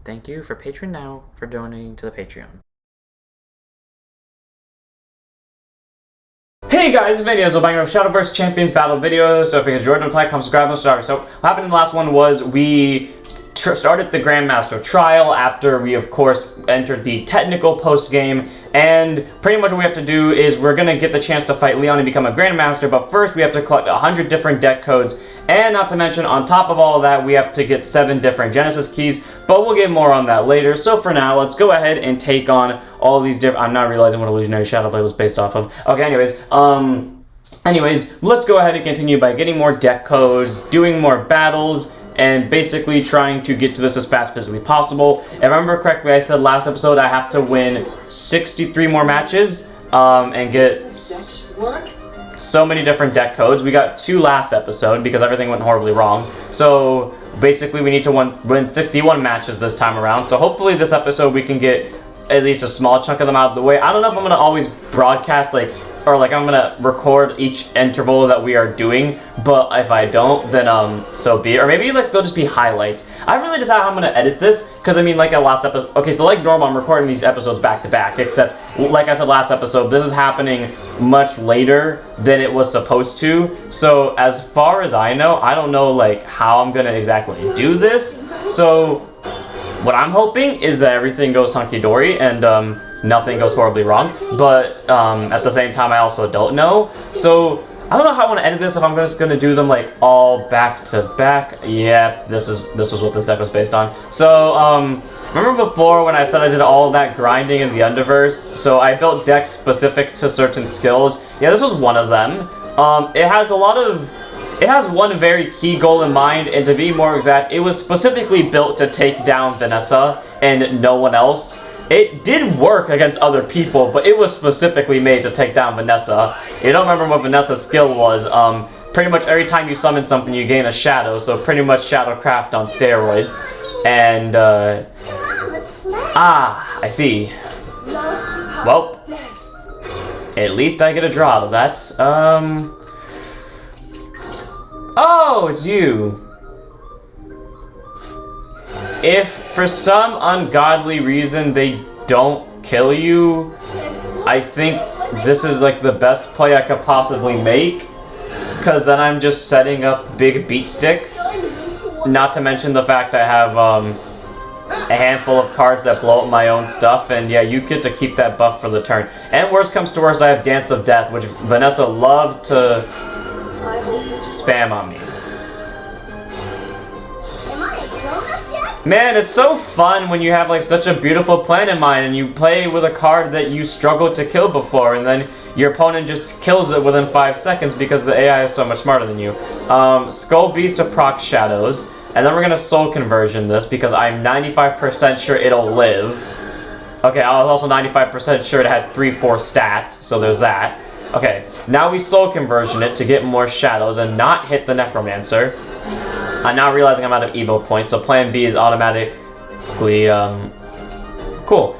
Thank you for Patreon now for donating to the Patreon. Hey guys, this video is a banger of Shadowverse Champions Battle videos. So if you guys enjoyed, don't like, comment, subscribe, and start. So what happened in the last one was we started the Grandmaster trial after we of course entered the technical post game, and pretty much what we have to do is we're gonna get the chance to fight Leon and become a Grandmaster, but first we have to collect 100 different deck codes, and not to mention on top of all of that we have to get 7 different Genesis keys, but we'll get more on that later. So for now, let's go ahead and take on all these different... I'm not realizing what Illusionary Shadowblade was based off of. Okay, anyways, let's go ahead and continue by getting more deck codes, doing more battles, and basically trying to get to this as fast as physically possible. If I remember correctly, I said last episode I have to win 63 more matches and get so many different deck codes. We got 2 last episode because everything went horribly wrong. So basically we need to win 61 matches this time around. So hopefully this episode we can get at least a small chunk of them out of the way. I don't know if I'm going to always broadcast I'm gonna record each interval that we are doing, but if I don't, then so be it. Or maybe they'll just be highlights. I haven't really decided how I'm gonna edit this, because I mean, like a last episode. Okay, so like normal, I'm recording these episodes back to back, except like I said last episode, this is happening much later than it was supposed to. So as far as I know, I don't know like how I'm gonna exactly do this. So what I'm hoping is that everything goes hunky-dory and nothing goes horribly wrong, but at the same time I also don't know. So I don't know how I want to edit this, if I'm just going to do them like all back to back. Yeah, this was what this deck was based on. So remember before when I said I did all that grinding in the Underverse? So I built decks specific to certain skills. Yeah, this was one of them. It has one very key goal in mind, and to be more exact, it was specifically built to take down Vanessa and no one else. It did work against other people, but it was specifically made to take down Vanessa. You don't remember what Vanessa's skill was. Pretty much every time you summon something, you gain a shadow, so pretty much Shadowcraft on steroids. And, I see. Well, at least I get a draw out of that. Oh, it's you. If for some ungodly reason they don't kill you, I think this is like the best play I could possibly make, because then I'm just setting up big beat stick. Not to mention the fact I have a handful of cards that blow up my own stuff, and yeah, you get to keep that buff for the turn. And worst comes to worst, I have Dance of Death, which Vanessa loved to spam on me. Man, it's so fun when you have like such a beautiful plan in mind and you play with a card that you struggled to kill before, and then your opponent just kills it within 5 seconds because the AI is so much smarter than you. Skull Beast to proc Shadows, and then we're gonna Soul Conversion this because I'm 95% sure it'll live. Okay, I was also 95% sure it had 3-4 stats, so there's that. Okay, now we Soul Conversion it to get more shadows and not hit the Necromancer. I'm now realizing I'm out of Evo points, so plan B is automatically, cool.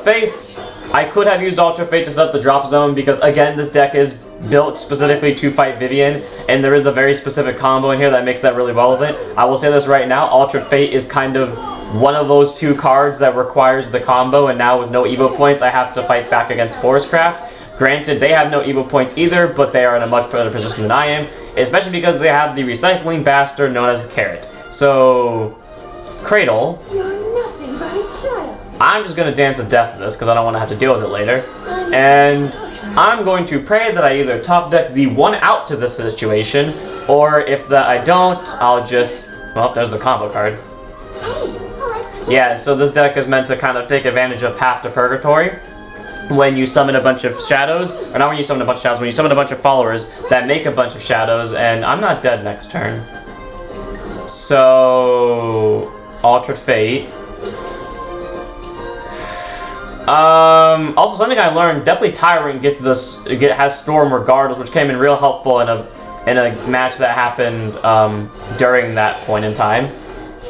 Face, I could have used Alter Fate to set up the drop zone because, again, this deck is built specifically to fight Vivian, and there is a very specific combo in here that makes that really relevant. I will say this right now, Altered Fate is kind of one of those 2 cards that requires the combo, and now with no Evo points, I have to fight back against Forestcraft. Granted, they have no Evo points either, but they are in a much better position than I am, especially because they have the recycling bastard known as Carrot. So, Cradle. I'm just going to Dance of Death this because I don't want to have to deal with it later. And I'm going to pray that I either top deck the 1 out to this situation, or if that I don't, I'll just... Well, there's the combo card. Yeah, so this deck is meant to kind of take advantage of Path to Purgatory. When you summon a bunch of shadows, or not when you summon a bunch of shadows, when you summon a bunch of followers that make a bunch of shadows, and I'm not dead next turn. So, Altered Fate. Also something I learned, definitely Tyrant has Storm regardless, which came in real helpful in a match that happened during that point in time.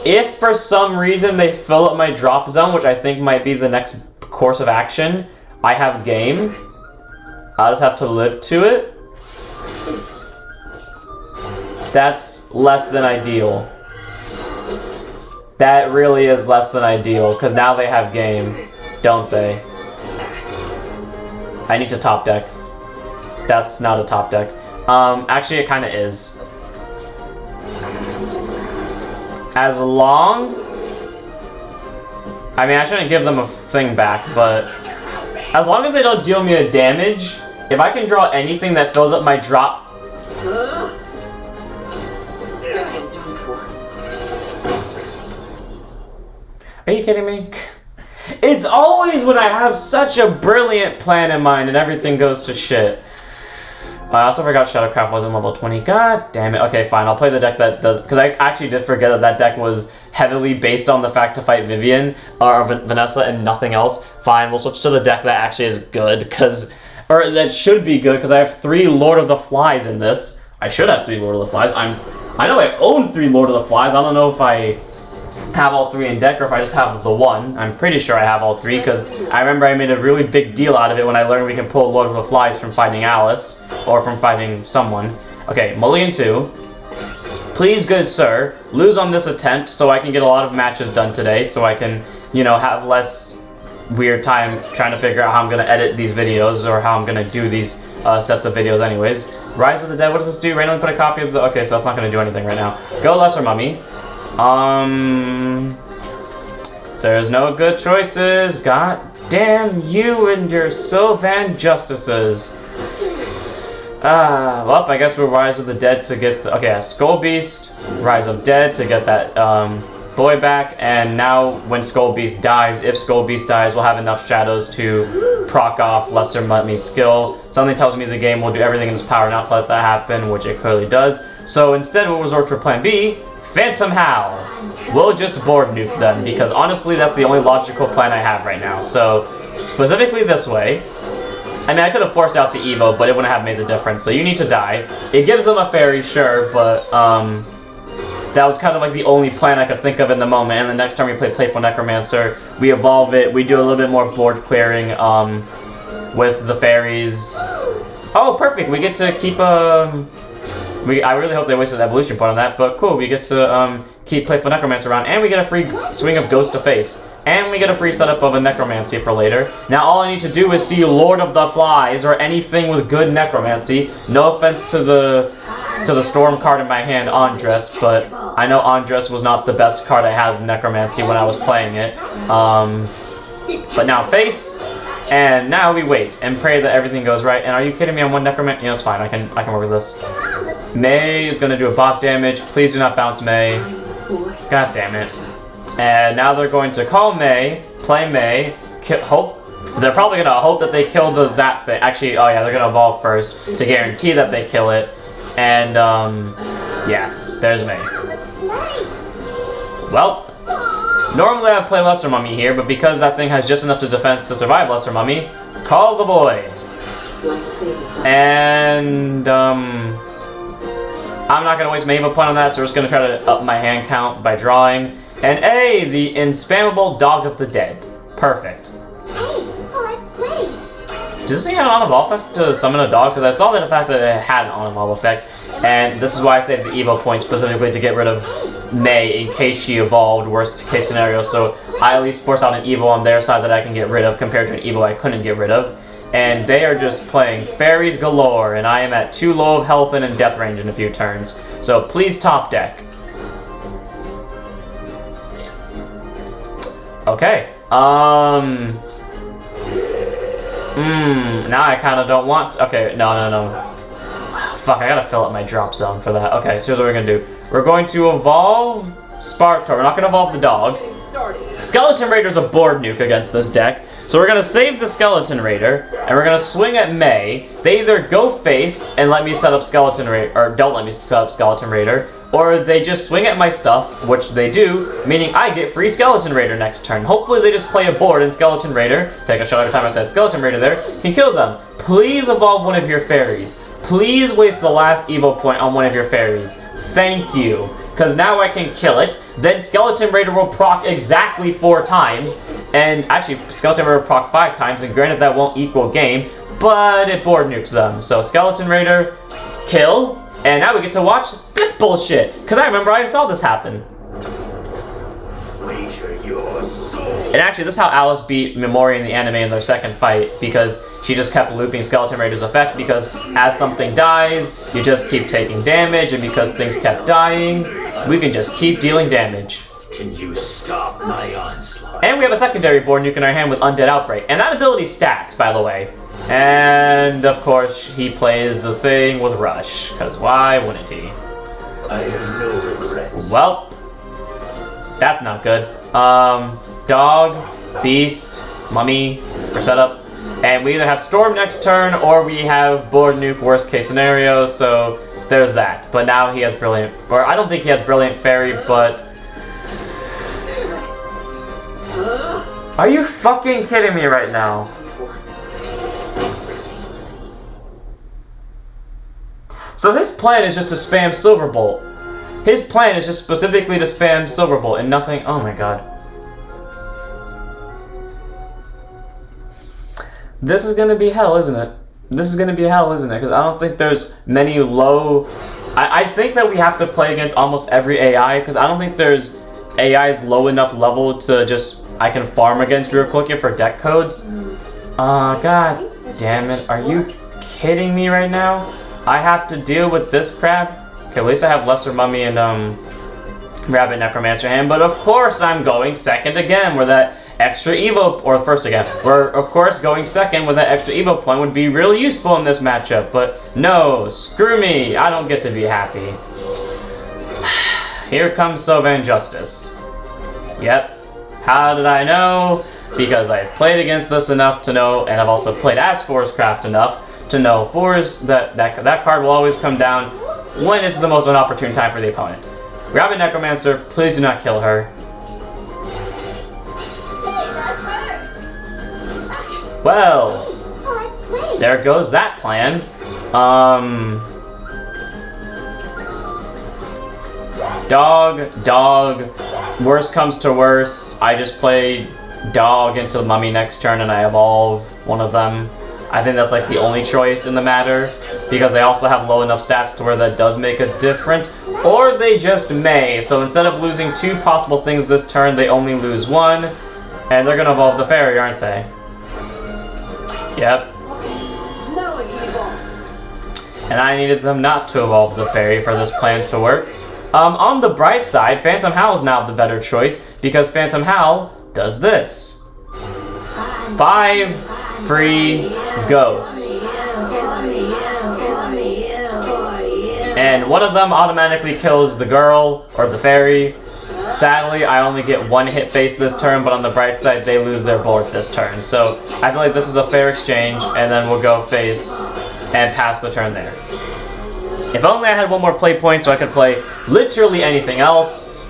If for some reason they fill up my drop zone, which I think might be the next course of action, I have game. I'll just have to live to it. That's less than ideal. That really is less than ideal, because now they have game, don't they? I need to top deck. That's not a top deck. Actually, it kind of is. As long... I mean, I shouldn't give them a thing back, but... As long as they don't deal me a damage, if I can draw anything that fills up my drop... Are you kidding me? It's always when I have such a brilliant plan in mind and everything goes to shit. I also forgot Shadowcraft wasn't level 20. God damn it. Okay, fine. I'll play the deck that does... Because I actually did forget that that deck was heavily based on the fact to fight Vivian or Vanessa and nothing else. Fine, we'll switch to the deck that actually is good because... Or that should be good because I have 3 Lord of the Flies in this. I should have 3 Lord of the Flies. I know I own 3 Lord of the Flies. I don't know if I have all 3 in deck or if I just have the 1. I'm pretty sure I have all 3 because I remember I made a really big deal out of it when I learned we can pull Lord of the Flies from fighting Alice or from fighting someone. Okay, Mulligan 2. Please, good sir, lose on this attempt so I can get a lot of matches done today so I can, you know, have less weird time trying to figure out how I'm going to edit these videos or how I'm going to do these sets of videos anyways. Rise of the Dead, what does this do? Randomly put a copy of the... Okay, so that's not going to do anything right now. Go Lesser Mummy. There's no good choices. God damn you and your Sylvan Justices. Well, I guess we're Rise of the Dead to get the... Okay, Skull Beast, Rise of Dead to get that, boy back, and now when Skull Beast dies, if Skull Beast dies, we'll have enough shadows to proc off Lesser Mummy skill. Something tells me the game will do everything in its power not to let that happen, which it clearly does. So instead we'll resort to plan B, Phantom Howl. We'll just board nuke them, because honestly that's the only logical plan I have right now. So, specifically this way. I mean, I could have forced out the Evo, but it wouldn't have made the difference. So you need to die. It gives them a fairy, sure, but that was kind of like the only plan I could think of in the moment. And the next time we play Playful Necromancer, we evolve it. We do a little bit more board clearing with the fairies. Oh, perfect. We get to keep I really hope they wasted an evolution point on that, but cool. We get to keep Playful Necromancer around, and we get a free swing of Ghost to Face. And we get a free setup of a Necromancy for later. Now all I need to do is see Lord of the Flies or anything with good Necromancy. No offense to the Storm card in my hand, Andres, but I know Andres was not the best card I had of Necromancy when I was playing it. But now Face, and now we wait and pray that everything goes right. And are you kidding me? On 1 Necromancy? You know, it's fine. I can work with this. May is gonna do a bot damage. Please do not bounce May. God damn it. And now they're going to call May, play May, hope. They're probably going to hope that they kill that thing. Actually, oh yeah, they're going to evolve first to guarantee that they kill it. And, yeah, there's May. Well, normally I'd play Lesser Mummy here, but because that thing has just enough to defense to survive Lesser Mummy, call the boy. And, I'm not going to waste my Evo point on that, so we're just going to try to up my hand count by drawing. And A, the inspammable Dog of the Dead. Perfect. Hey, let's play. Does this thing have an on-evolve effect to summon a dog? Because I saw that the fact that it had an on-evolve effect. And this is why I saved the Evo point specifically to get rid of May in case she evolved, worst case scenario. So I at least force out an Evo on their side that I can get rid of compared to an Evo I couldn't get rid of. And they are just playing fairies galore, and I am at 2 low of health and in death range in a few turns. So please top deck. Okay, now I kind of don't want to, okay, no. Fuck, I gotta fill up my drop zone for that. Okay, so here's what we're gonna do. We're going to evolve Sparktor. We're not gonna evolve the dog. Skeleton Raider's a board nuke against this deck. So we're gonna save the Skeleton Raider, and we're gonna swing at May. They either go face and let me set up Skeleton Raider, or don't let me set up Skeleton Raider, or they just swing at my stuff, which they do, meaning I get free Skeleton Raider next turn. Hopefully they just play a board and Skeleton Raider, take a shot every time I said Skeleton Raider there, can kill them. Please evolve one of your fairies. Please waste the last Evo point on one of your fairies. Thank you. Because now I can kill it, then Skeleton Raider will proc exactly 4 times, and actually Skeleton Raider will proc 5 times, and granted that won't equal game, but it board nukes them. So Skeleton Raider, kill, and now we get to watch this bullshit, because I remember I saw this happen. And actually, this is how Alice beat Memori in the anime in their second fight, because she just kept looping Skeleton Raider's effect, because as something dies, you just keep taking damage, and because things kept dying, we can just keep dealing damage. Can you stop my onslaught? And we have a secondary board nuke in our hand with Undead Outbreak, and that ability stacked, by the way. And, of course, he plays the thing with Rush, because why wouldn't he? I have no regrets. Well, that's not good. Dog, Beast, Mummy for setup. And we either have Storm next turn or we have Board Nuke, worst case scenario, so there's that. But now he has Brilliant, or I don't think he has Brilliant Fairy, but... Are you fucking kidding me right now? So his plan is just to spam Silverbolt. His plan is just specifically to spam Silverbolt and nothing. Oh my god. This is gonna be hell, isn't it? This is gonna be hell, isn't it? Because I don't think there's many low... I think that we have to play against almost every AI, because I don't think there's AIs low enough level to just... I can farm against Rurokokia for deck codes. God damn it. Are you kidding me right now? I have to deal with this crap? Okay, at least I have Lesser Mummy and Rabbit Necromancer hand, but of course I'm going second again, where that extra Evo, or first again, where of course going second with that extra Evo point would be really useful in this matchup, but no, screw me, I don't get to be happy. Here comes Sylvan Justice. Yep. How did I know? Because I've played against this enough to know, and I've also played as Forest Craft enough to know that card will always come down when it's the most inopportune time for the opponent. Rabbit Necromancer, please do not kill her. Well, there goes that plan. Dog. Worst comes to worst, I just play Dog into Mummy next turn and I evolve one of them. I think that's like the only choice in the matter, because they also have low enough stats to where that does make a difference. Or they just may, so instead of losing 2 possible things this turn, they only lose 1. And they're gonna evolve the fairy, aren't they? Yep. And I needed them not to evolve the fairy for this plan to work. On the bright side, Phantom Howl is now the better choice, because Phantom Howl does this. 5 free ghosts. And one of them automatically kills the girl, or the fairy. Sadly, I only get 1 hit face this turn, but on the bright side, they lose their board this turn. So I feel like this is a fair exchange, and then we'll go face and pass the turn there. If only I had 1 more play point so I could play literally anything else.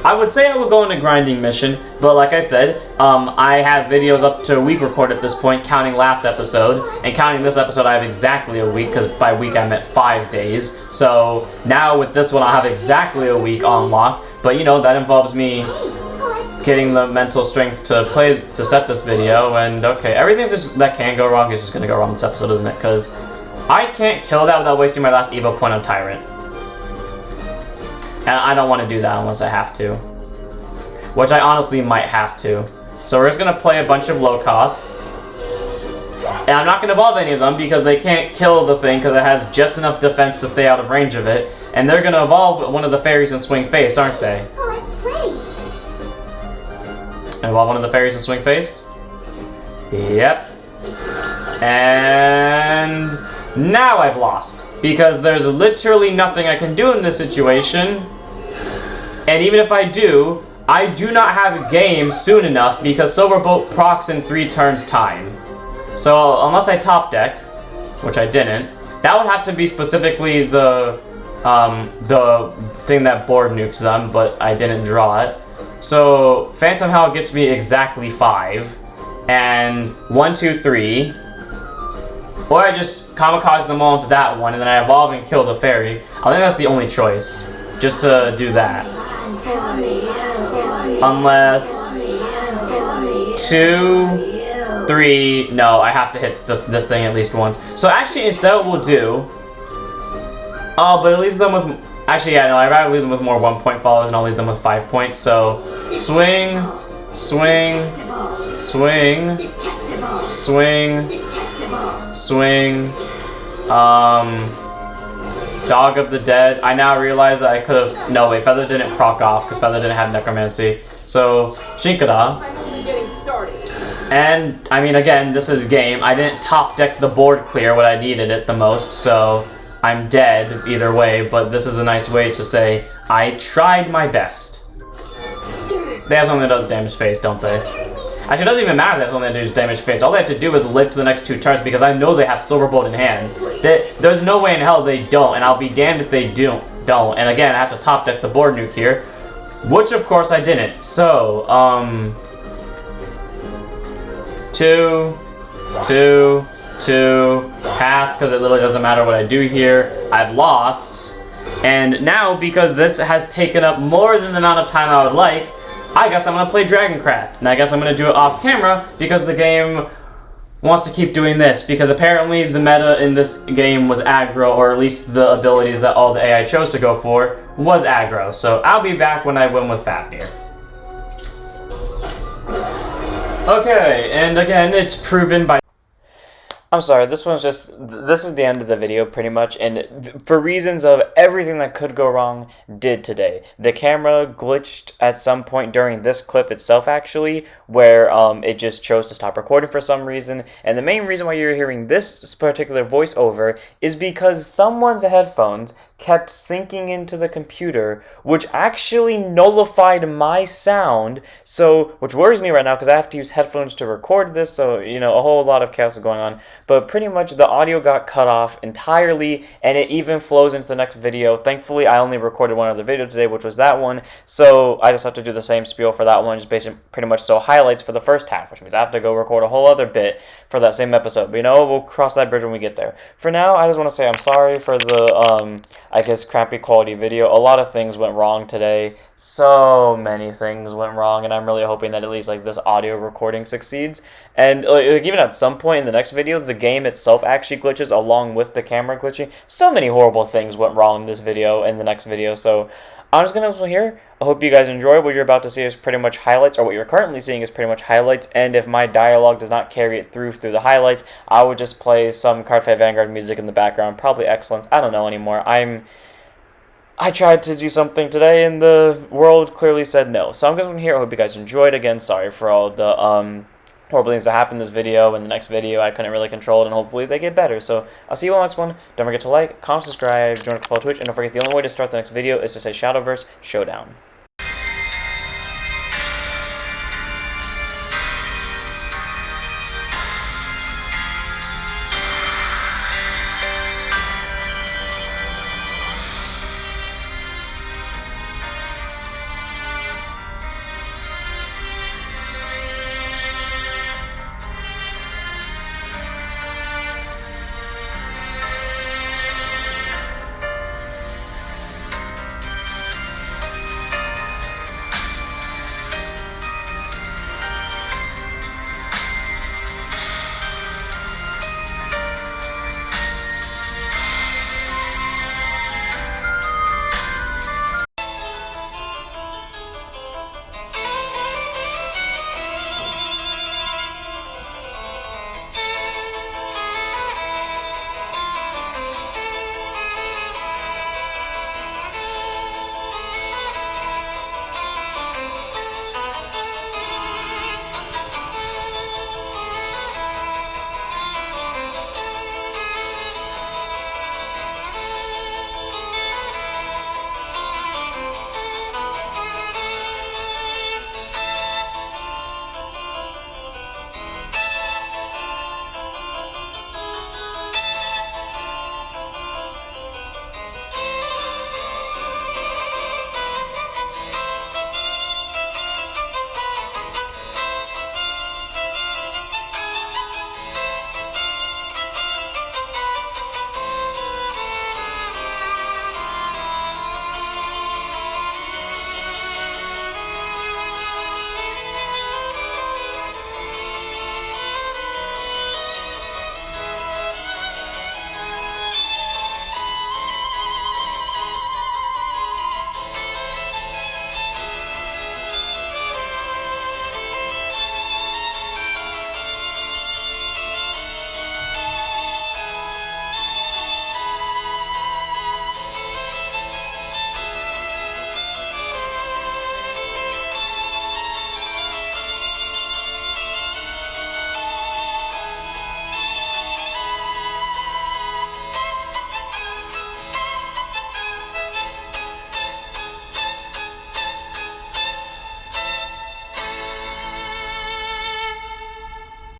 I would say I would go on a grinding mission, but like I said, I have videos up to a week recorded at this point, counting last episode, and counting this episode I have exactly a week, because by week I meant 5 days. So now with this one I'll have exactly a week on lock, but you know, that involves me getting the mental strength to set this video, and okay, everything that can go wrong is just gonna go wrong this episode, isn't it? Because I can't kill that without wasting my last Evo point on Tyrant. And I don't want to do that unless I have to. Which I honestly might have to. So we're just going to play a bunch of low costs. And I'm not going to evolve any of them because they can't kill the thing because it has just enough defense to stay out of range of it. And they're going to evolve one of the fairies and swing face, aren't they? Evolve one of the fairies and swing face? Yep. And now I've lost. Because there's literally nothing I can do in this situation. And even if I do not have a game soon enough because Silverbolt procs in 3 turns time. So unless I top deck, which I didn't, that would have to be specifically the thing that board nukes them, but I didn't draw it. So Phantom Howl gets me exactly 5, and 1, 2, 3. Or I just kamikaze them all into that one, and then I evolve and kill the fairy. I think that's the only choice, just to do that. Unless 2, 3, no, I have to hit this thing at least once. So actually, instead what we'll do, but it leaves them with, actually yeah, no, I'd rather leave them with more 1-point followers and I'll leave them with 5 points. So swing, Swing. Swing. Swing. Swing. Dog of the Dead. I now realize that I could have... No, wait, Feather didn't proc off because Feather didn't have Necromancy. So, Shinkada. I'm only getting started. And, I mean, again, this is game. I didn't top deck the board clear when I needed it the most, so I'm dead either way, but this is a nice way to say I tried my best. They have something that does damage face, don't they? Actually, it doesn't even matter that something that does damage face. All they have to do is live to the next 2 turns because I know they have Silverbolt in hand. There's no way in hell they don't, and I'll be damned if they don't. And again, I have to top deck the board nuke here, which of course I didn't. So, 2, pass, because it literally doesn't matter what I do here. I've lost. And now, because this has taken up more than the amount of time I would like, I guess I'm going to play Dragoncraft. And I guess I'm going to do it off camera, because the game wants to keep doing this. Because apparently the meta in this game was aggro, or at least the abilities that all the AI chose to go for was aggro. So I'll be back when I win with Fafnir. Okay, and again, it's proven by... I'm sorry, this is the end of the video, pretty much, and for reasons of everything that could go wrong, did today. The camera glitched at some point during this clip itself, actually, where it just chose to stop recording for some reason, and the main reason why you're hearing this particular voiceover is because someone's headphones kept syncing into the computer, which actually nullified my sound, so, which worries me right now, because I have to use headphones to record this, so, you know, a whole lot of chaos is going on. But pretty much the audio got cut off entirely, and it even flows into the next video. Thankfully, I only recorded one other video today, which was that one, so I just have to do the same spiel for that one, just basically pretty much so highlights for the first half, which means I have to go record a whole other bit for that same episode. But you know, we'll cross that bridge when we get there. For now, I just want to say I'm sorry for the, I guess, crappy quality video. A lot of things went wrong today. So many things went wrong, and I'm really hoping that at least, like, this audio recording succeeds. And like, even at some point in the next video, the game itself actually glitches along with the camera glitching. So many horrible things went wrong in this video and the next video, so I'm just going to end here. I hope you guys enjoy. What you're about to see is pretty much highlights, or what you're currently seeing is pretty much highlights, and if my dialogue does not carry it through the highlights, I would just play some Cardfight Vanguard music in the background, probably Excellence, I don't know anymore. I tried to do something today, and the world clearly said no. So I'm going to end here. I hope you guys enjoyed. Again, sorry for all the horrible things that happened in this video and the next video. I couldn't really control it, and hopefully they get better. So I'll see you on the next one. Don't forget to like, comment, subscribe, join, follow Twitch, and don't forget the only way to start the next video is to say Shadowverse Showdown.